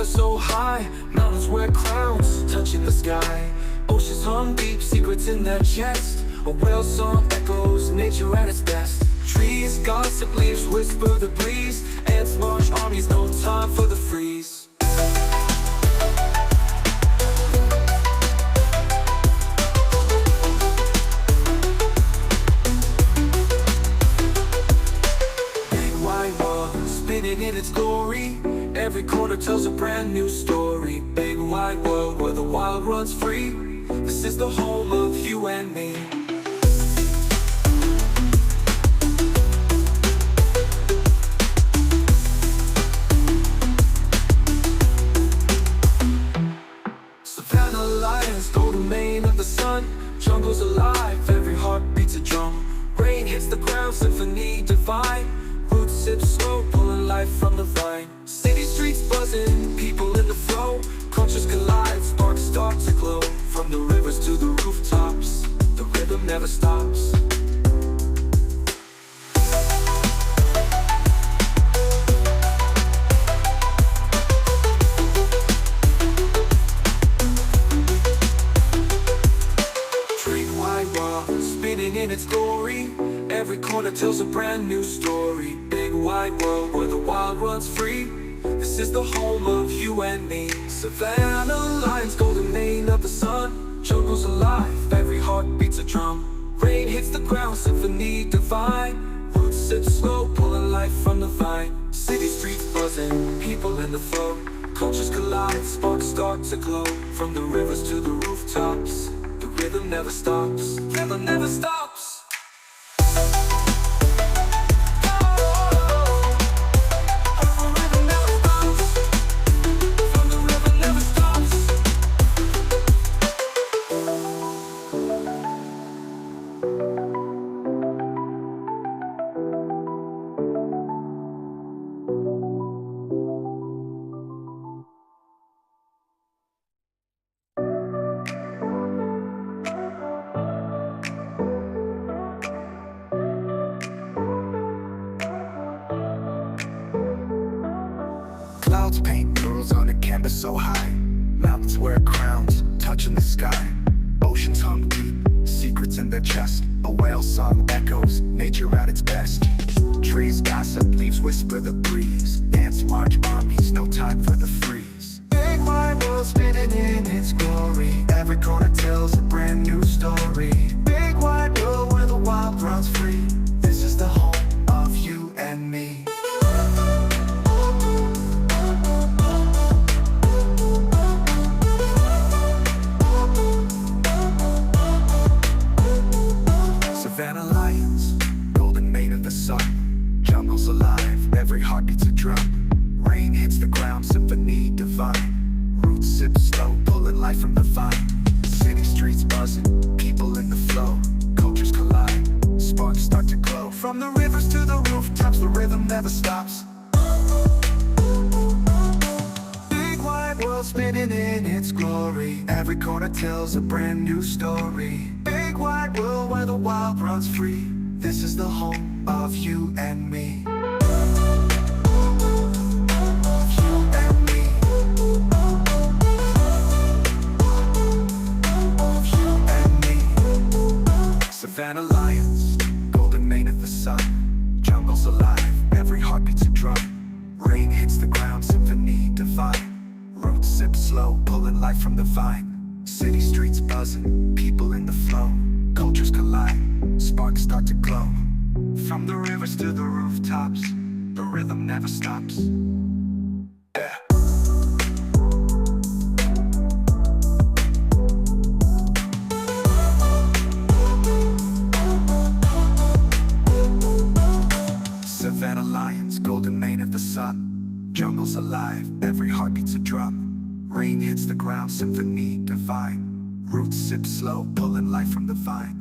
canvas so high, mountains wear crowns, touching the sky. Oceans hum deep, secrets in their chest. A whale song echoes nature at its best. Trees gossip, leaves whisper the breeze. Ants march armies, no time for the freeze. Big wide world, spinning in its glory. Every corner tells a brand new story. Big wide world where the wild runs free. This is the home of you and me. Savannah lions, golden mane of the sun. Jungle's alive, every heart beats a drum. Rain hits the ground, symphony divine. Roots sip slow, pulling life from the vine. City streets buzzing, people in the flow. Cultures collide, sparks start to glow. From the rivers to the rooftops, the rhythm never stops. Dream wide world, spinning in its glory. Every corner tells a brand new story. Big wide world where the wild runs free. This is the home of you and me. Savannah lions, golden mane of the sun. Jungle's alive, every heart beats a drum. Rain hits the ground, symphony divine. Roots sip slow, pulling life from the vine. City streets buzzing, people in the flow. Cultures collide, sparks start to glow. From the rivers to the rooftops, the rhythm never stops. Rhythm never stops. Clouds paint murals on a canvas so high. Mountains wear crowns, touching the sky. Oceans hum deep, secrets in their chest. A whale song echoes, nature at its best. Trees gossip, leaves whisper the breeze. Ants march armies, no time for the freeze. Big wide world spinning in its glory. Every corner tells a brand new story. Big wide world where the wild runs free. This is the home of you and me. Savannah lions, golden mane of the sun. Jungle's alive, every heart beats a drum. Rain hits the ground, symphony divine. Roots sip slow, pulling life from the vine. City streets buzzing, people in the flow. Cultures collide, sparks start to glow. From the rivers to the rooftops, the rhythm never stops. Big wide world spinning in its glory. Every corner tells a brand new story. Big wide world where the wild runs free. This is the home of you and me. You and me. You and me. Savannah lions, golden mane of the sun. Jungle's alive, every heart beats a drum. Rain hits the ground, symphony divine. Roots sip slow, pulling life from the vine. City streets buzzing, people in the flow. Cultures collide, sparks start to glow. From the rivers to the rooftops, the rhythm never stops. Yeah. Savannah lions, golden mane of the sun. Jungle's alive, every heart beats a drum. Rain hits the ground, symphony divine. Roots sip slow, pulling life from the vine.